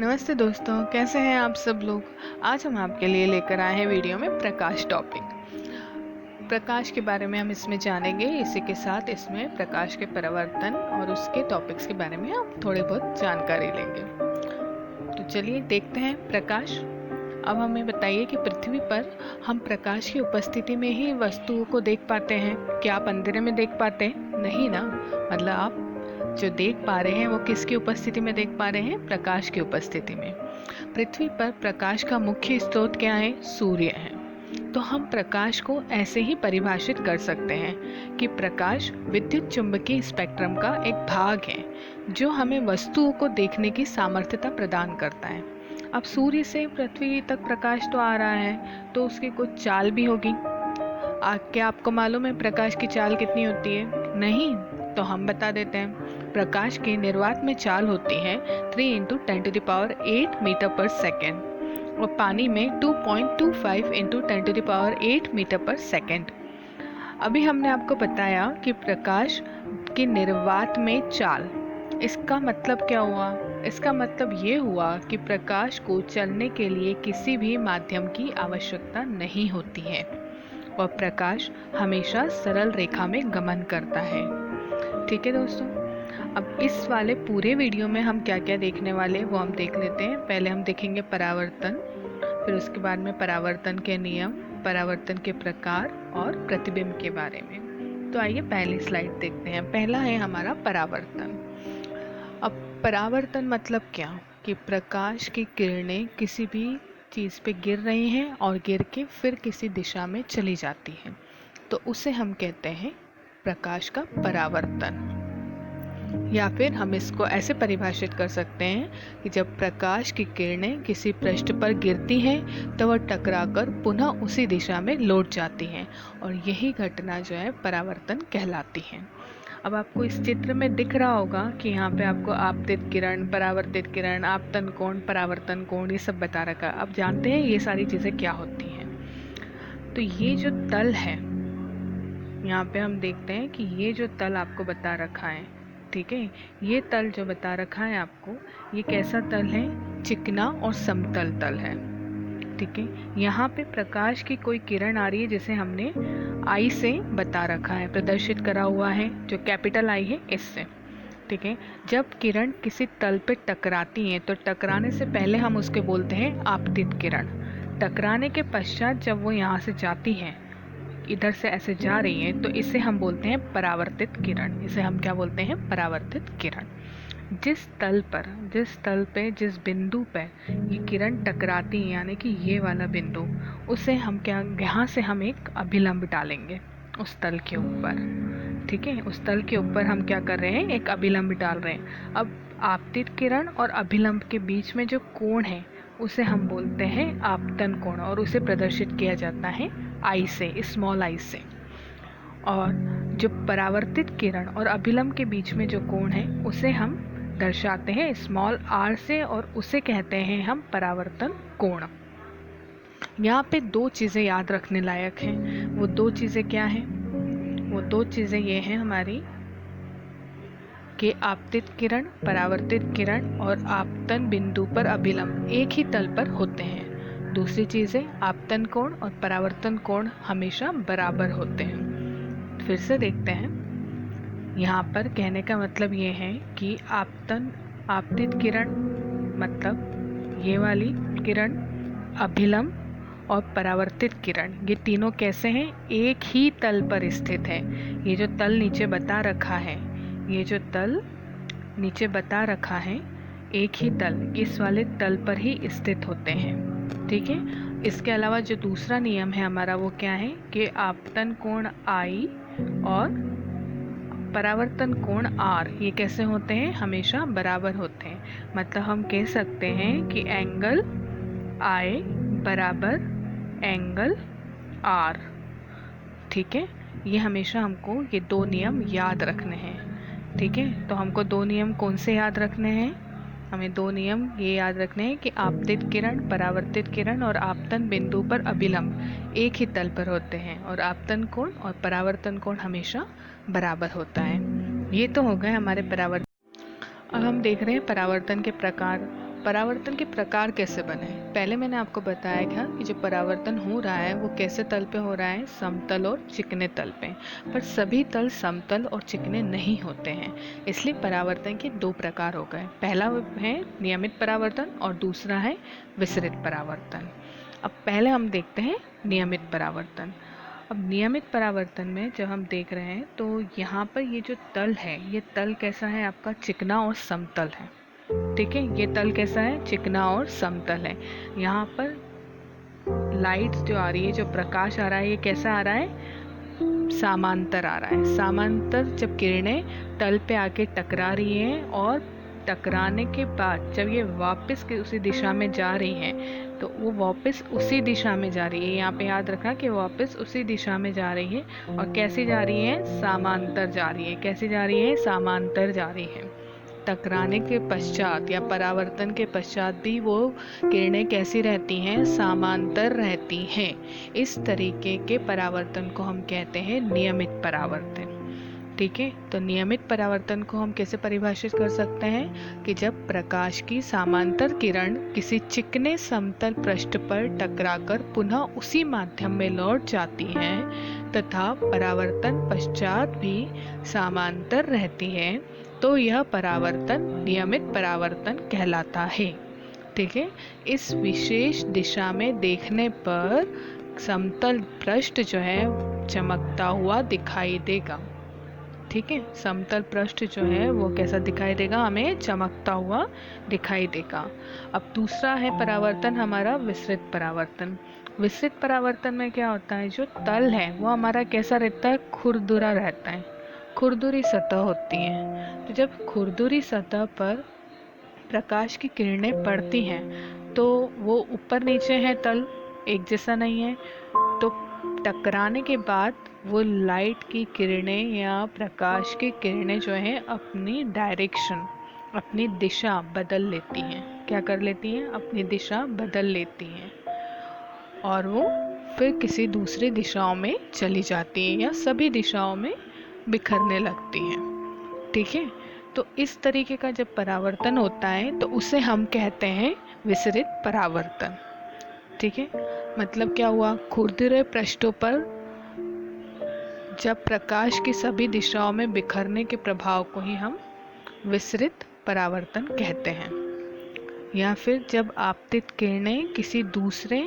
नमस्ते दोस्तों, कैसे हैं आप सब लोग। आज हम आपके लिए लेकर आए हैं वीडियो में प्रकाश टॉपिक। प्रकाश के बारे में हम इसमें जानेंगे। इसी के साथ इसमें प्रकाश के परावर्तन और उसके टॉपिक्स के बारे में हम थोड़ी बहुत जानकारी लेंगे। तो चलिए देखते हैं प्रकाश। अब हमें बताइए कि पृथ्वी पर हम प्रकाश की उपस्थिति में ही वस्तुओं को देख पाते हैं। क्या आप अंधेरे में देख पाते हैं? नहीं ना। मतलब आप जो देख पा रहे हैं वो किसकी उपस्थिति में देख पा रहे हैं? प्रकाश की उपस्थिति में। पृथ्वी पर प्रकाश का मुख्य स्रोत क्या है? सूर्य है। तो हम प्रकाश को ऐसे ही परिभाषित कर सकते हैं कि प्रकाश विद्युत चुंबकीय स्पेक्ट्रम का एक भाग है जो हमें वस्तुओं को देखने की सामर्थ्यता प्रदान करता है। अब सूर्य से पृथ्वी तक प्रकाश तो आ रहा है, तो उसकी कुछ चाल भी होगी। क्या आपको मालूम है प्रकाश की चाल कितनी होती है? नहीं, तो हम बता देते हैं। प्रकाश की निर्वात में चाल होती है 3 × 10⁸ मीटर पर सेकेंड और पानी में 2.25 × 10⁸ मीटर पर सेकेंड। अभी हमने आपको बताया कि प्रकाश की निर्वात में चाल, इसका मतलब क्या हुआ? इसका मतलब ये हुआ कि प्रकाश को चलने के लिए किसी भी माध्यम की आवश्यकता नहीं होती है और प्रकाश हमेशा सरल रेखा में गमन करता है। ठीक है दोस्तों, अब इस वाले पूरे वीडियो में हम क्या क्या देखने वाले वो हम देख लेते हैं। पहले हम देखेंगे परावर्तन, फिर उसके बाद में परावर्तन के नियम, परावर्तन के प्रकार और प्रतिबिंब के बारे में। तो आइए पहली स्लाइड देखते हैं। पहला है हमारा परावर्तन। अब परावर्तन मतलब क्या कि प्रकाश की किरणें किसी भी चीज़ पे गिर रही हैं और गिर के फिर किसी दिशा में चली जाती हैं, तो उसे हम कहते हैं प्रकाश का परावर्तन। या फिर हम इसको ऐसे परिभाषित कर सकते हैं कि जब प्रकाश की किरणें किसी पृष्ठ पर गिरती हैं तो वह टकराकर पुनः उसी दिशा में लौट जाती हैं और यही घटना जो है परावर्तन कहलाती है। अब आपको इस चित्र में दिख रहा होगा कि यहाँ पे आपको आपतित किरण, परावर्तित किरण, आपतन कोण, परावर्तन कोण, ये सब बता रखा है। अब जानते हैं ये सारी चीज़ें क्या होती हैं। तो ये जो तल है, यहाँ पे हम देखते हैं कि ये जो तल आपको बता रखा है, ठीक है, ये तल जो बता रखा है आपको, ये कैसा तल है? चिकना और समतल तल है। ठीक है, यहाँ पे प्रकाश की कोई किरण आ रही है जिसे हमने आई से बता रखा है, प्रदर्शित करा हुआ है, जो कैपिटल आई है इससे। ठीक है, जब किरण किसी तल पे टकराती हैं तो टकराने से पहले हम उसके बोलते हैं आपतित किरण। टकराने के पश्चात जब वो यहाँ से जाती हैं, इधर से ऐसे जा रही है, तो इसे हम बोलते हैं परावर्तित किरण। इसे हम क्या बोलते हैं? परावर्तित किरण। जिस तल पे जिस बिंदु पे ये किरण टकराती है, यानी कि ये वाला बिंदु, उसे हम क्या, यहाँ से हम एक अभिलंब डालेंगे उस तल के ऊपर। ठीक है, उस तल के ऊपर हम क्या कर रहे हैं? एक अभिलंब डाल रहे हैं। अब आपतित किरण और अभिलंब के बीच में जो कोण है उसे हम बोलते हैं आपतन कोण और उसे प्रदर्शित किया जाता है आई से, स्मॉल आई से। और जो परावर्तित किरण और अभिलंब के बीच में जो कोण है उसे हम दर्शाते हैं स्मॉल आर से और उसे कहते हैं हम परावर्तन कोण। यहाँ पे दो चीज़ें याद रखने लायक हैं। वो दो चीज़ें क्या हैं? वो दो चीज़ें ये हैं हमारी कि आपतित किरण, परावर्तित किरण और आपतन बिंदु पर अभिलंब एक ही तल पर होते हैं। दूसरी चीज़ है आपतन कोण और परावर्तन कोण हमेशा बराबर होते हैं। फिर से देखते हैं। यहाँ पर कहने का मतलब ये है कि आपतित किरण मतलब ये वाली किरण, अभिलंब और परावर्तित किरण, ये तीनों कैसे हैं? एक ही तल पर स्थित है। ये जो तल नीचे बता रखा है, ये जो तल नीचे बता रखा है, एक ही तल, इस वाले तल पर ही स्थित होते हैं। ठीक है, इसके अलावा जो दूसरा नियम है हमारा वो क्या है कि आपतन कोण आई और परावर्तन कोण आर, ये कैसे होते हैं? हमेशा बराबर होते हैं। मतलब हम कह सकते हैं कि एंगल आई बराबर एंगल आर। ठीक है, ये हमेशा हमको ये दो नियम याद रखने हैं। ठीक है, तो हमको दो नियम कौन से याद रखने हैं? हमें दो नियम ये याद रखने हैं कि आपतित किरण, परावर्तित किरण और आपतन बिंदु पर अभिलंब एक ही तल पर होते हैं और आपतन कोण और परावर्तन कोण हमेशा बराबर होता है। ये तो हो गए हमारे परावर्तन। अब हम देख रहे हैं परावर्तन के प्रकार। परावर्तन के प्रकार कैसे बने? पहले मैंने आपको बताया था कि जो परावर्तन हो रहा है वो कैसे तल पे हो रहा है, समतल और चिकने तल पे। पर सभी तल समतल और चिकने नहीं होते हैं, इसलिए परावर्तन के दो प्रकार हो गए। पहला है नियमित परावर्तन और दूसरा है विसरित परावर्तन। अब पहले हम देखते हैं नियमित परावर्तन। अब नियमित परावर्तन में जब हम देख रहे हैं तो यहाँ पर ये जो तल है, ये तल कैसा है आपका, चिकना और समतल है। ठीक है, ये तल कैसा है, चिकना और समतल है। यहाँ पर लाइट जो आ रही है, जो प्रकाश आ रहा है, ये कैसा आ रहा है, समांतर आ रहा है। समांतर जब किरणें तल पे आके टकरा रही हैं और टकराने के बाद जब ये वापस उसी दिशा में जा रही हैं, तो वो वापस उसी दिशा में जा रही है। यहाँ पे याद रखना कि वापस उसी दिशा में जा रही है। और कैसी जा रही है, समांतर जा रही है। कैसी जा रही है, समांतर जा रही है। टकराने के पश्चात या परावर्तन के पश्चात भी वो किरणें कैसी रहती हैं, समांतर रहती हैं। इस तरीके के परावर्तन को हम कहते हैं नियमित परावर्तन। ठीक है, तो नियमित परावर्तन को हम कैसे परिभाषित कर सकते हैं कि जब प्रकाश की समांतर किरण किसी चिकने समतल पृष्ठ पर टकराकर पुनः उसी माध्यम में लौट जाती हैं तथा परावर्तन पश्चात भी समांतर रहती है, तो यह परावर्तन नियमित परावर्तन कहलाता है। ठीक है, इस विशेष दिशा में देखने पर समतल पृष्ठ जो है चमकता हुआ दिखाई देगा। ठीक है, समतल पृष्ठ जो है वो कैसा दिखाई देगा, हमें चमकता हुआ दिखाई देगा। अब दूसरा है परावर्तन हमारा विसरित परावर्तन। विसरित परावर्तन में क्या होता है, जो तल है वो हमारा कैसा रहता है, खुरदुरा रहता है। खुरदुरी सतह होती है। तो जब खुरदुरी सतह पर प्रकाश की किरणें पड़ती हैं तो वो ऊपर नीचे है, तल एक जैसा नहीं है। तो टकराने के बाद वो लाइट की किरणें या प्रकाश की किरणें जो हैं अपनी डायरेक्शन, अपनी दिशा बदल लेती हैं। क्या कर लेती हैं, अपनी दिशा बदल लेती हैं और वो फिर किसी दूसरी दिशाओं में चली जाती हैं या सभी दिशाओं में बिखरने लगती हैं। ठीक है, तो इस तरीके का जब परावर्तन होता है तो उसे हम कहते हैं विसरित परावर्तन। ठीक है, मतलब क्या हुआ, खुरदुरे पृष्ठों पर जब प्रकाश की सभी दिशाओं में बिखरने के प्रभाव को ही हम विसरित परावर्तन कहते हैं। या फिर जब आपतित किरणें किसी दूसरे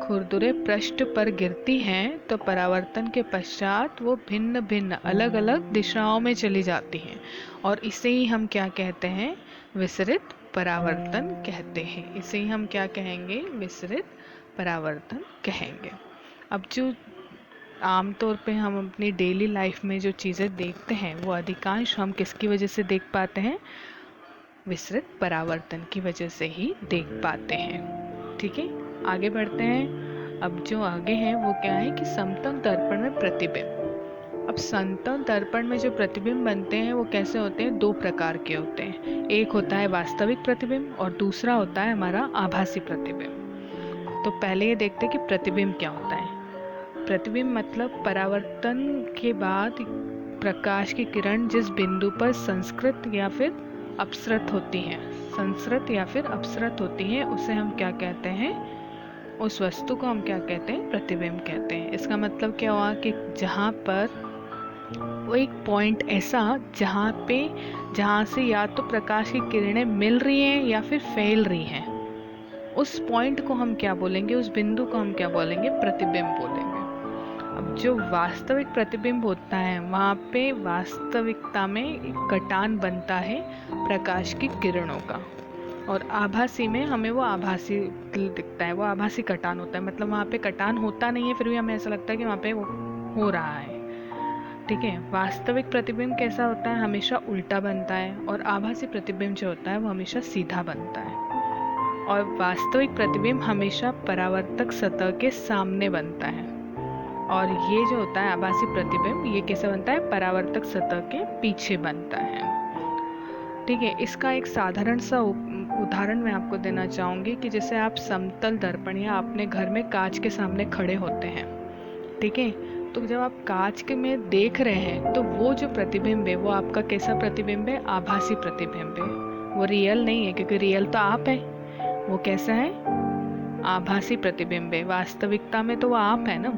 खुरदुरे पृष्ठ पर गिरती हैं तो परावर्तन के पश्चात वो भिन्न भिन्न अलग अलग दिशाओं में चली जाती हैं और इसे ही हम क्या कहते हैं, विसरित परावर्तन कहते हैं। इसे ही हम क्या कहेंगे, विसरित परावर्तन कहेंगे। अब जो आमतौर पे हम अपनी डेली लाइफ में जो चीज़ें देखते हैं वो अधिकांश हम किसकी वजह से देख पाते हैं, विसरित परावर्तन की वजह से ही देख पाते हैं। ठीक है, आगे बढ़ते हैं। अब जो आगे है वो क्या है कि समतल दर्पण में प्रतिबिंब। अब समतल दर्पण में जो प्रतिबिंब बनते हैं वो कैसे होते हैं, दो प्रकार के होते हैं। एक होता है वास्तविक प्रतिबिंब और दूसरा होता है हमारा आभासी प्रतिबिंब। तो पहले ये देखते हैं कि प्रतिबिंब क्या होता है। प्रतिबिंब मतलब परावर्तन के बाद प्रकाश की किरण जिस बिंदु पर संस्कृत या फिर अपसृत होती हैं, संस्कृत या फिर अपसृत होती हैं, उसे हम क्या कहते हैं, उस वस्तु को हम क्या कहते हैं, प्रतिबिंब कहते हैं। इसका मतलब क्या हुआ कि जहाँ पर वो एक पॉइंट ऐसा जहाँ से या तो प्रकाश की किरणें मिल रही हैं या फिर फैल रही हैं, उस पॉइंट को हम क्या बोलेंगे, उस बिंदु को हम क्या बोलेंगे, प्रतिबिंब बोलेंगे। अब जो वास्तविक प्रतिबिंब होता है वहाँ पे वास्तविकता में एक कटान बनता है प्रकाश की किरणों का, और आभासी में हमें वो आभासी दिखता है, वो आभासी कटान होता है। मतलब वहाँ पे कटान होता नहीं है फिर भी हमें ऐसा लगता है कि वहाँ पे वो हो रहा है। ठीक है, वास्तविक प्रतिबिंब कैसा होता है, हमेशा उल्टा बनता है, और आभासी प्रतिबिंब जो होता है वो हमेशा सीधा बनता है। और वास्तविक प्रतिबिंब हमेशा परावर्तक सतह के सामने बनता है, और ये जो होता है आभासी प्रतिबिंब, ये कैसे बनता है, परावर्तक सतह के पीछे बनता है। ठीक है, इसका एक साधारण सा उदाहरण मैं आपको देना चाहूँगी कि जैसे आप समतल दर्पण या अपने घर में कांच के सामने खड़े होते हैं। ठीक है, तो जब आप कांच के में देख रहे हैं तो वो जो प्रतिबिंब है वो आपका कैसा प्रतिबिंब है, आभासी प्रतिबिंब है। वो रियल नहीं है, क्योंकि रियल तो आप है। वो कैसा है? आभासी प्रतिबिंब है। वास्तविकता में तो वो आप है ना,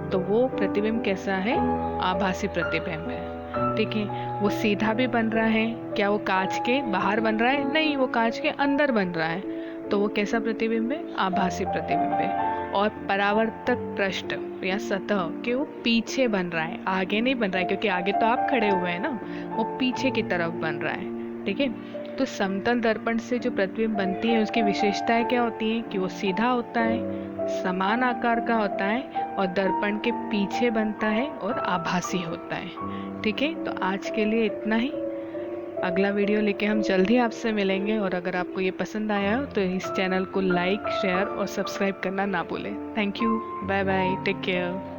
तो वो प्रतिबिंब कैसा है? आभासी प्रतिबिंब है। ठीक है, वो सीधा भी बन रहा है, क्या वो कांच के बाहर बन रहा है? नहीं, वो कांच के अंदर बन रहा है, तो वो कैसा प्रतिबिंब है? आभासी प्रतिबिंब है। और परावर्तक पृष्ठ या सतह के वो पीछे बन रहा है, आगे नहीं बन रहा है, क्योंकि आगे तो आप खड़े हुए हैं ना, वो पीछे की तरफ बन रहा है। ठीक है, तो समतल दर्पण से जो प्रतिबिंब बनती है उसकी विशेषताएं क्या होती हैं? कि वो सीधा होता है, समान आकार का होता है और दर्पण के पीछे बनता है और आभासी होता है। ठीक है, तो आज के लिए इतना ही। अगला वीडियो लेके हम जल्द ही आपसे मिलेंगे, और अगर आपको ये पसंद आया हो तो इस चैनल को लाइक, शेयर और सब्सक्राइब करना ना भूलें। Thank you, bye bye, take care.